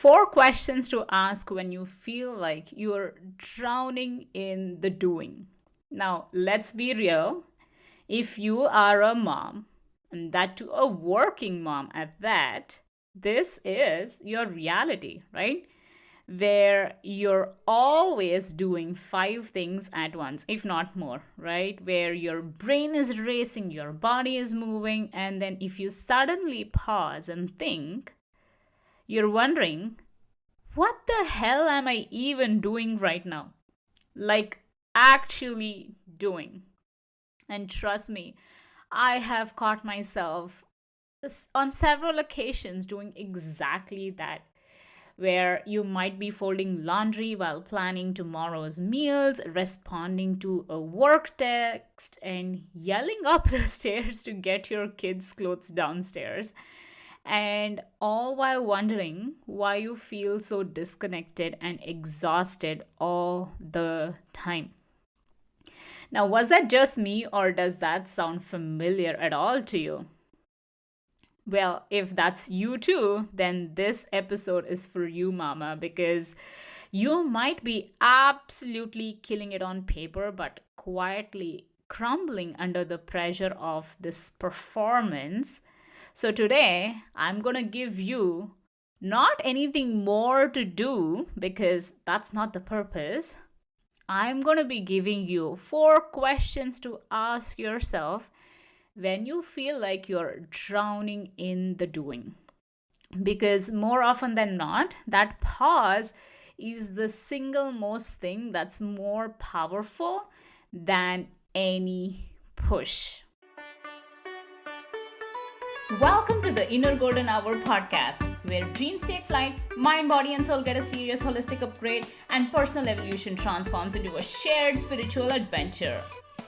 4 questions to ask when you feel like you're drowning in the doing. Now, let's be real. If you are a mom, and that to a working mom at that, this is your reality, right? Where you're always doing 5 things at once, if not more, right? Where your brain is racing, your body is moving, and then if you suddenly pause and think, you're wondering, what the hell am I even doing right now? Like, actually doing. And trust me, I have caught myself on several occasions doing exactly that, where you might be folding laundry while planning tomorrow's meals, responding to a work text, and yelling up the stairs to get your kids' clothes downstairs. And all while wondering why you feel so disconnected and exhausted all the time. Now, was that just me, or does that sound familiar at all to you? Well, if that's you too, then this episode is for you, mama, because you might be absolutely killing it on paper, but quietly crumbling under the pressure of this performance. So today, I'm going to give you not anything more to do, because that's not the purpose. I'm going to be giving you 4 questions to ask yourself when you feel like you're drowning in the doing. Because more often than not, that pause is the single most thing that's more powerful than any push. Welcome to the Inner Golden Hour podcast, where dreams take flight, mind, body, and soul get a serious holistic upgrade, and personal evolution transforms into a shared spiritual adventure.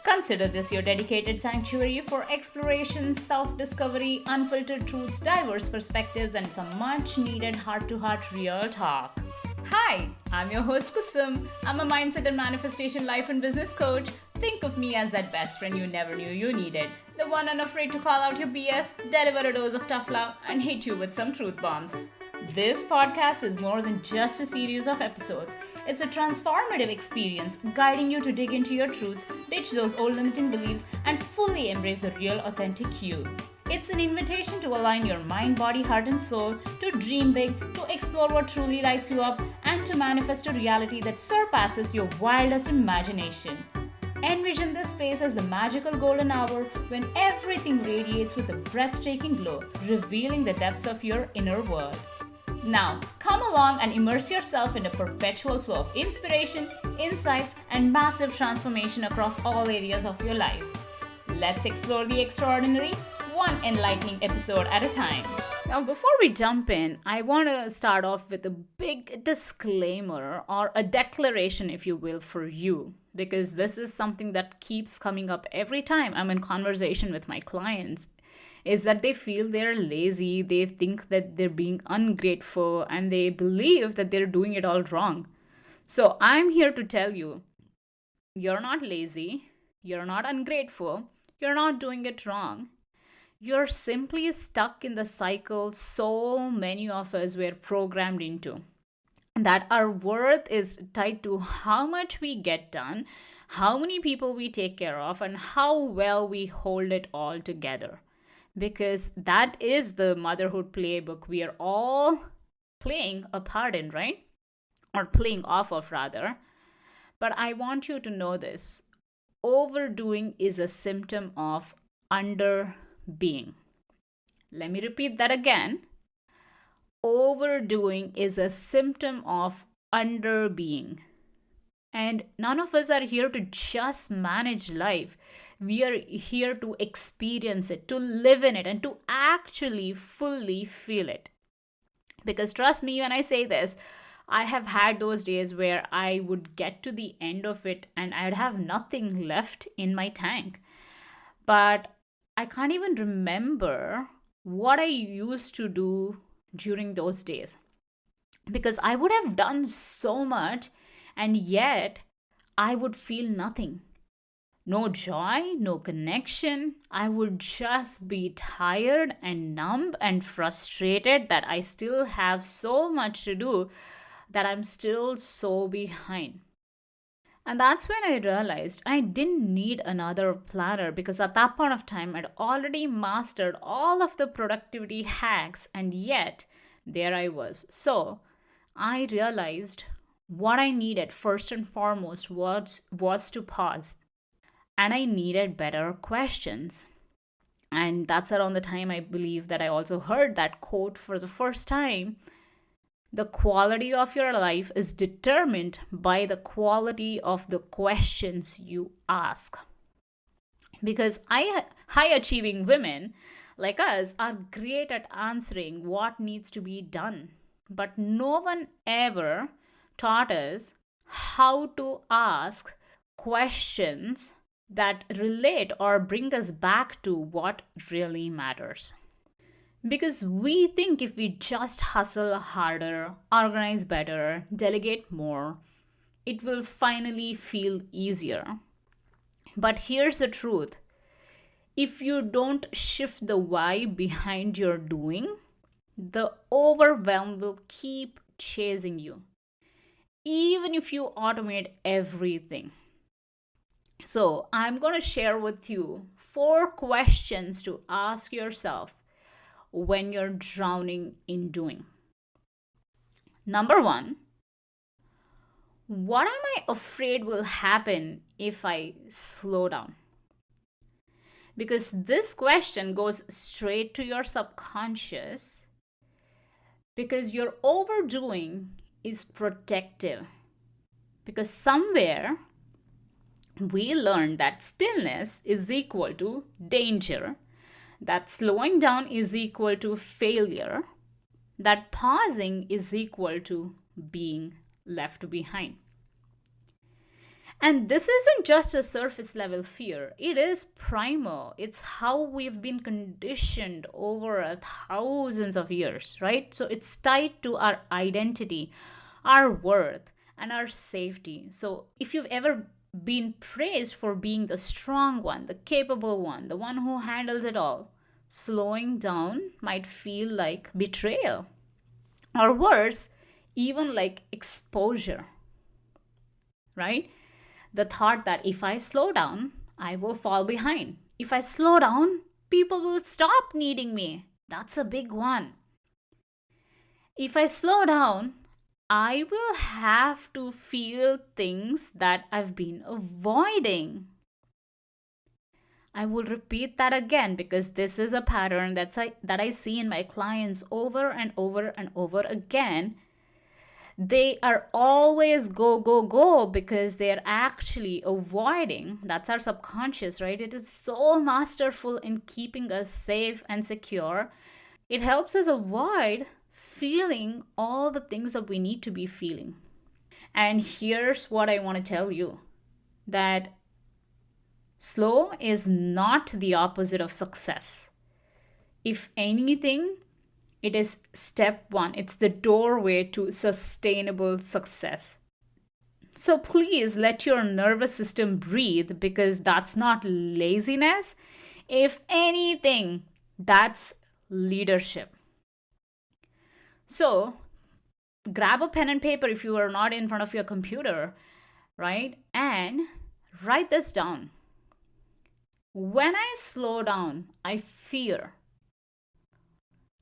Consider this your dedicated sanctuary for exploration, self discovery, unfiltered truths, diverse perspectives, and some much needed heart to heart real talk. Hi, I'm your host Kusum. I'm a mindset and manifestation life and business coach. Think of me as that best friend you never knew you needed. The one unafraid to call out your BS, deliver a dose of tough love, and hit you with some truth bombs. This podcast is more than just a series of episodes. It's a transformative experience guiding you to dig into your truths, ditch those old limiting beliefs, and fully embrace the real authentic you. It's an invitation to align your mind, body, heart, and soul, to dream big, to explore what truly lights you up, and to manifest a reality that surpasses your wildest imagination. Envision this space as the magical golden hour when everything radiates with a breathtaking glow, revealing the depths of your inner world. Now, come along and immerse yourself in a perpetual flow of inspiration, insights, and massive transformation across all areas of your life. Let's explore the extraordinary, one enlightening episode at a time. Now, before we jump in, I want to start off with a big disclaimer, or a declaration, if you will, for you, because this is something that keeps coming up every time I'm in conversation with my clients, is that they feel they're lazy, they think that they're being ungrateful, and they believe that they're doing it all wrong. So I'm here to tell you, you're not lazy, you're not ungrateful, you're not doing it wrong. You're simply stuck in the cycle so many of us were programmed into, that our worth is tied to how much we get done, how many people we take care of, and how well we hold it all together. Because that is the motherhood playbook we are all playing a part in, right? Or playing off of, rather. But I want you to know this: overdoing is a symptom of underbeing. Let me repeat that again. Overdoing is a symptom of underbeing. And none of us are here to just manage life. We are here to experience it, to live in it, and to actually fully feel it. Because trust me when I say this, I have had those days where I would get to the end of it and I'd have nothing left in my tank. But I can't even remember what I used to do during those days, because I would have done so much, and yet I would feel nothing. No joy, no connection. I would just be tired and numb and frustrated that I still have so much to do, that I'm still so behind. And that's when I realized I didn't need another planner, because at that point of time, I'd already mastered all of the productivity hacks, and yet there I was. So I realized what I needed first and foremost was to pause, and I needed better questions. And that's around the time I believe that I also heard that quote for the first time: the quality of your life is determined by the quality of the questions you ask. Because high achieving women like us are great at answering what needs to be done. But no one ever taught us how to ask questions that relate or bring us back to what really matters. Because we think if we just hustle harder, organize better, delegate more, it will finally feel easier. But here's the truth: if you don't shift the why behind your doing, the overwhelm will keep chasing you, even if you automate everything. So, I'm going to share with you 4 questions to ask yourself when you're drowning in doing. Number one, what am I afraid will happen if I slow down? Because this question goes straight to your subconscious, because your overdoing is protective. Because somewhere we learned that stillness is equal to danger, that slowing down is equal to failure, that pausing is equal to being left behind. And this isn't just a surface level fear, it is primal. It's how we've been conditioned over thousands of years, right? So it's tied to our identity, our worth, and our safety. So if you've ever been praised for being the strong one, the capable one, the one who handles it all, slowing down might feel like betrayal, or worse, even like exposure, right? The thought that if I slow down, I will fall behind. If I slow down, people will stop needing me. That's a big one. If I slow down, I will have to feel things that I've been avoiding. I will repeat that again, because this is a pattern that I see in my clients over and over and over again. They are always go, go, go, because they're actually avoiding. That's our subconscious, right? It is so masterful in keeping us safe and secure. It helps us avoid feeling all the things that we need to be feeling. And here's what I want to tell you: that slow is not the opposite of success. If anything, it is step one, it's the doorway to sustainable success. So please let your nervous system breathe, because that's not laziness. If anything, that's leadership. So grab a pen and paper if you are not in front of your computer, right? And write this down. When I slow down, I fear,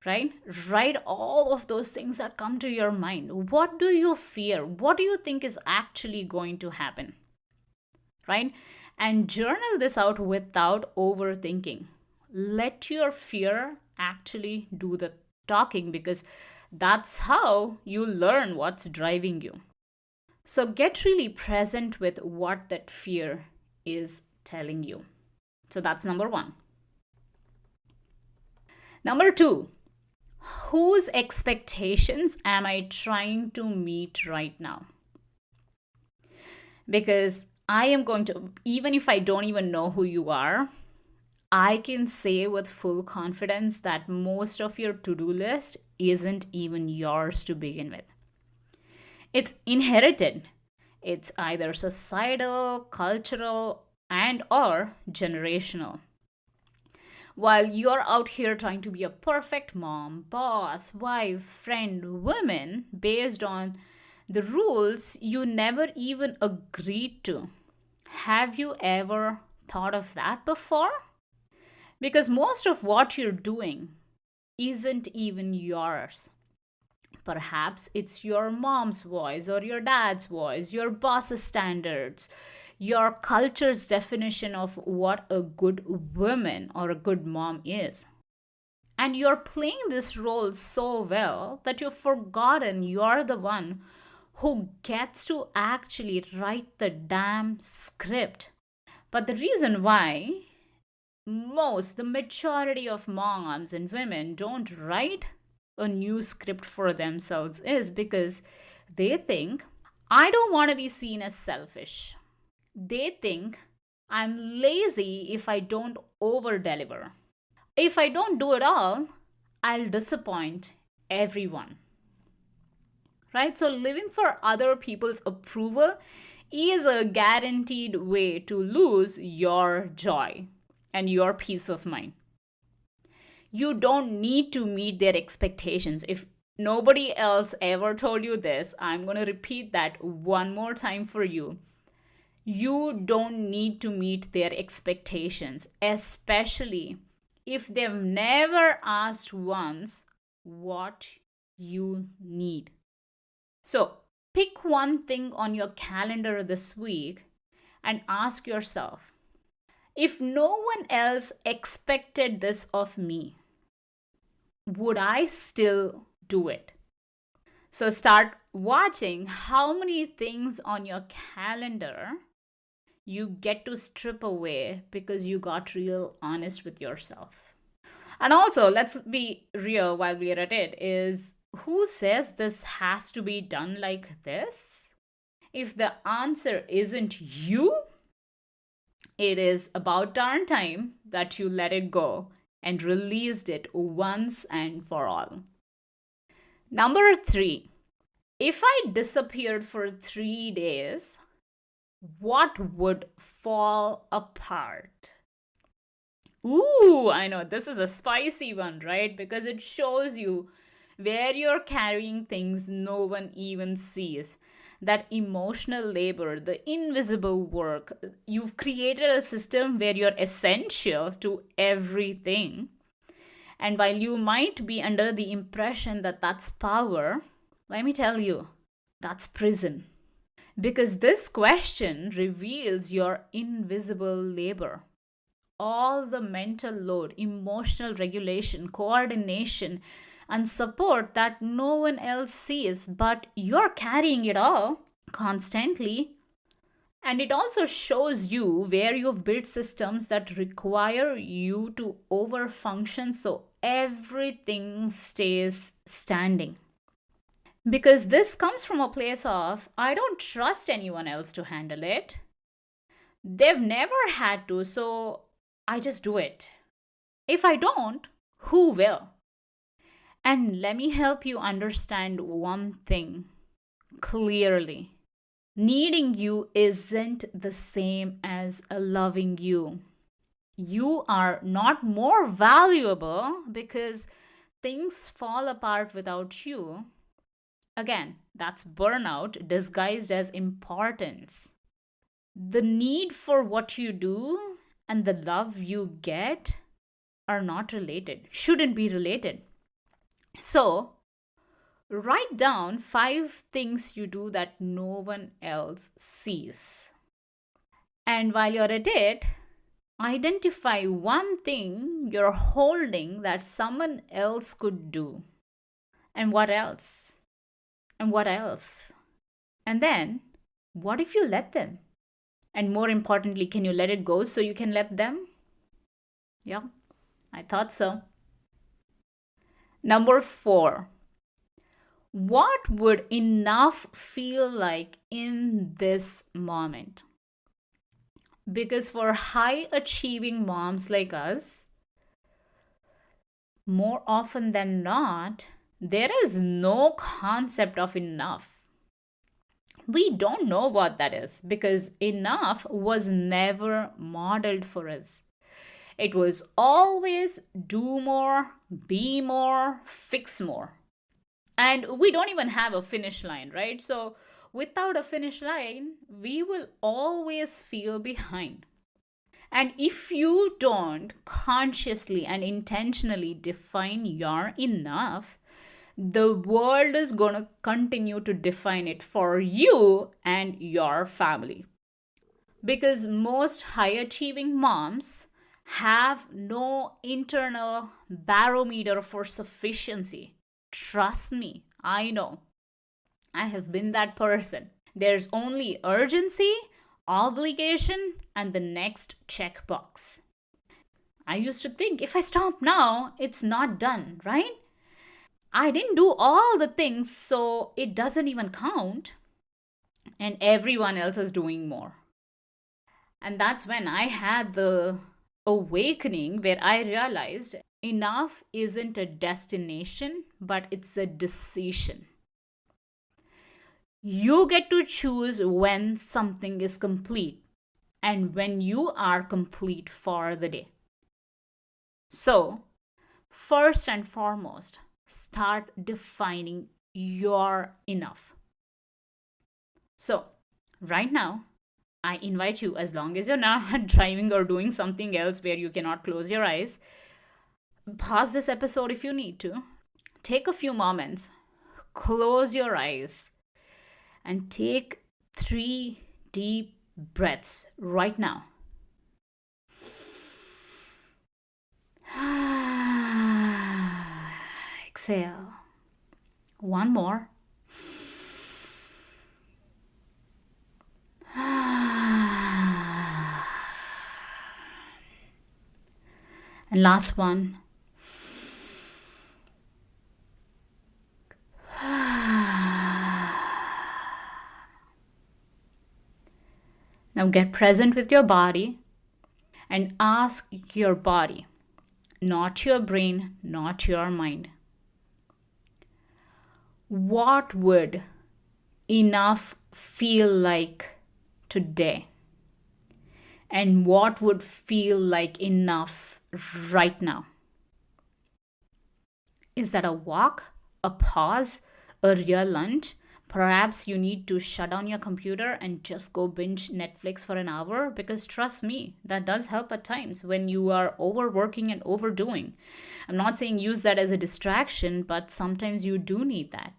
right? Write all of those things that come to your mind. What do you fear? What do you think is actually going to happen, right? And journal this out without overthinking. Let your fear actually do the talking, because that's how you learn what's driving you. So get really present with what that fear is telling you. So that's number one. Number two, whose expectations am I trying to meet right now? Because I am going to, even if I don't even know who you are, I can say with full confidence that most of your to do list isn't even yours to begin with. It's inherited. It's either societal, cultural, and or generational. While you're out here trying to be a perfect mom, boss, wife, friend, woman based on the rules you never even agreed to. Have you ever thought of that before? Because most of what you're doing isn't even yours. Perhaps it's your mom's voice or your dad's voice, your boss's standards, your culture's definition of what a good woman or a good mom is. And you're playing this role so well that you've forgotten you're the one who gets to actually write the damn script. But the reason why the majority of moms and women don't write a new script for themselves is because they think, I don't want to be seen as selfish. They think I'm lazy if I don't over deliver. If I don't do it all, I'll disappoint everyone. Right? So, living for other people's approval is a guaranteed way to lose your joy and your peace of mind. You don't need to meet their expectations. If nobody else ever told you this, I'm going to repeat that one more time for you. You don't need to meet their expectations, especially if they've never asked once what you need. So, pick one thing on your calendar this week and ask yourself, if no one else expected this of me, would I still do it? So start watching how many things on your calendar you get to strip away because you got real honest with yourself. And also, let's be real while we're at it, is who says this has to be done like this? If the answer isn't you, it is about darn time that you let it go and released it once and for all. Number 3, if I disappeared for 3 days, what would fall apart? Ooh, I know this is a spicy one, right? Because it shows you where you're carrying things no one even sees. That emotional labor, the invisible work. You've created a system where you're essential to everything. And while you might be under the impression that that's power, let me tell you, that's prison. Because this question reveals your invisible labor. All the mental load, emotional regulation, coordination, and support that no one else sees, but you're carrying it all constantly. And it also shows you where you've built systems that require you to overfunction so everything stays standing. Because this comes from a place of, I don't trust anyone else to handle it. They've never had to, so I just do it. If I don't, who will? And let me help you understand one thing clearly. Needing you isn't the same as loving you. You are not more valuable because things fall apart without you. Again, that's burnout disguised as importance. The need for what you do and the love you get are not related, shouldn't be related. So, write down 5 things you do that no one else sees. And while you're at it, identify one thing you're holding that someone else could do. And what else? And what else? And then, what if you let them? And more importantly, can you let it go so you can let them? Yeah, I thought so. Number 4, what would enough feel like in this moment? Because for high achieving moms like us, more often than not, there is no concept of enough. We don't know what that is because enough was never modeled for us. It was always do more, be more, fix more. And we don't even have a finish line, right? So without a finish line, we will always feel behind. And if you don't consciously and intentionally define your enough, the world is going to continue to define it for you and your family. Because most high achieving moms have no internal barometer for sufficiency. Trust me, I know. I have been that person. There's only urgency, obligation, and the next checkbox. I used to think if I stop now, it's not done, right? I didn't do all the things, so it doesn't even count, and everyone else is doing more. And that's when I had the awakening where I realized enough isn't a destination, but it's a decision. You get to choose when something is complete and when you are complete for the day. So, first and foremost, start defining your enough. So, right now, I invite you, as long as you're not driving or doing something else where you cannot close your eyes, pause this episode if you need to. Take a few moments, close your eyes, and take 3 deep breaths right now. Exhale. One more. And last one. Now get present with your body and ask your body, not your brain, not your mind, what would enough feel like today? And what would feel like enough right now? Is that a walk, a pause, a real lunch? Perhaps you need to shut down your computer and just go binge Netflix for an hour, because trust me, that does help at times when you are overworking and overdoing. I'm not saying use that as a distraction, but sometimes you do need that.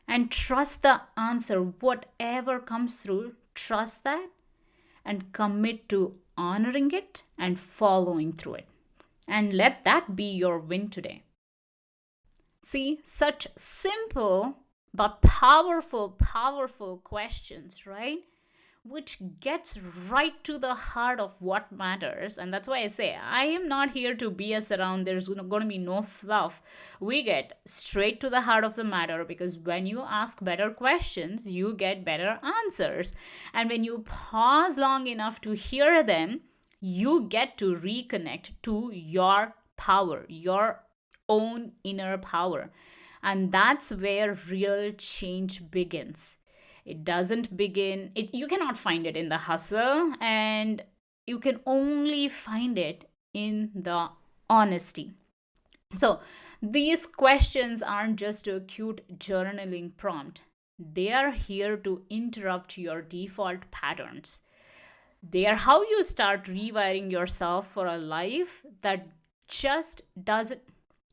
And trust the answer, whatever comes through, trust that and commit to honoring it and following through it. And let that be your win today. See, such simple but powerful questions, right? Which gets right to the heart of what matters. And that's why I say, I am not here to BS around. There's going to be no fluff. We get straight to the heart of the matter, because when you ask better questions, you get better answers. And when you pause long enough to hear them, you get to reconnect to your power, your own inner power. And that's where real change begins. It doesn't begin, you cannot find it in the hustle, and you can only find it in the honesty. So, these questions aren't just a cute journaling prompt, they are here to interrupt your default patterns. They are how you start rewiring yourself for a life that just doesn't,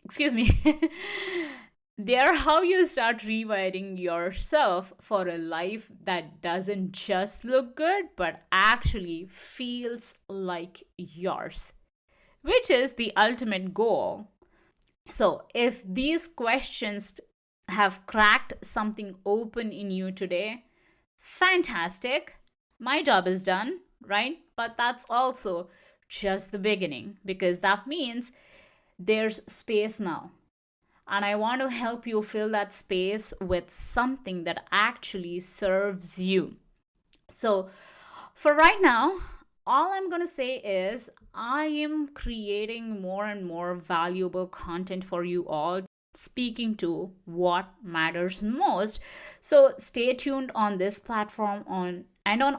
excuse me. They are how you start rewiring yourself for a life that doesn't just look good, but actually feels like yours, which is the ultimate goal. So, if these questions have cracked something open in you today, fantastic. My job is done, right? But that's also just the beginning, because that means there's space now. And I want to help you fill that space with something that actually serves you. So, for right now, all I'm going to say is I am creating more and more valuable content for you all. speaking to what matters most. So stay tuned on this platform on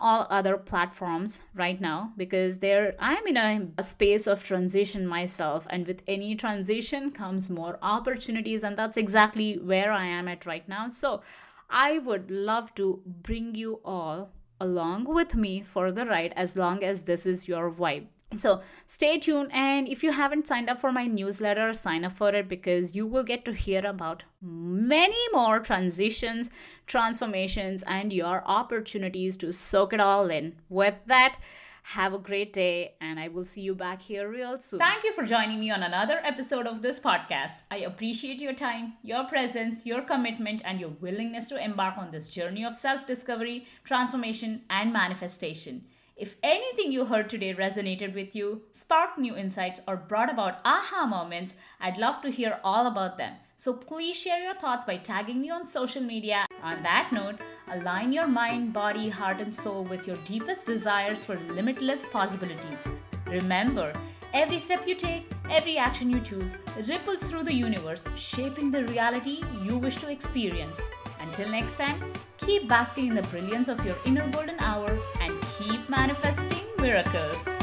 all other platforms right now, because there I'm in a space of transition myself, and with any transition comes more opportunities, and that's exactly where I am at right now. So I would love to bring you all along with me for the ride, as long as this is your vibe. So stay tuned, and if you haven't signed up for my newsletter, sign up for it, because you will get to hear about many more transitions, transformations, and your opportunities to soak it all in. With that, have a great day, and I will see you back here real soon. Thank you for joining me on another episode of this podcast. I appreciate your time, your presence, your commitment, and your willingness to embark on this journey of self discovery, transformation, and manifestation. If anything you heard today resonated with you, sparked new insights, or brought about aha moments, I'd love to hear all about them. So please share your thoughts by tagging me on social media. On that note, align your mind, body, heart, and soul with your deepest desires for limitless possibilities. Remember, every step you take, every action you choose, ripples through the universe, shaping the reality you wish to experience. Until next time, keep basking in the brilliance of your inner golden hour and keep manifesting miracles.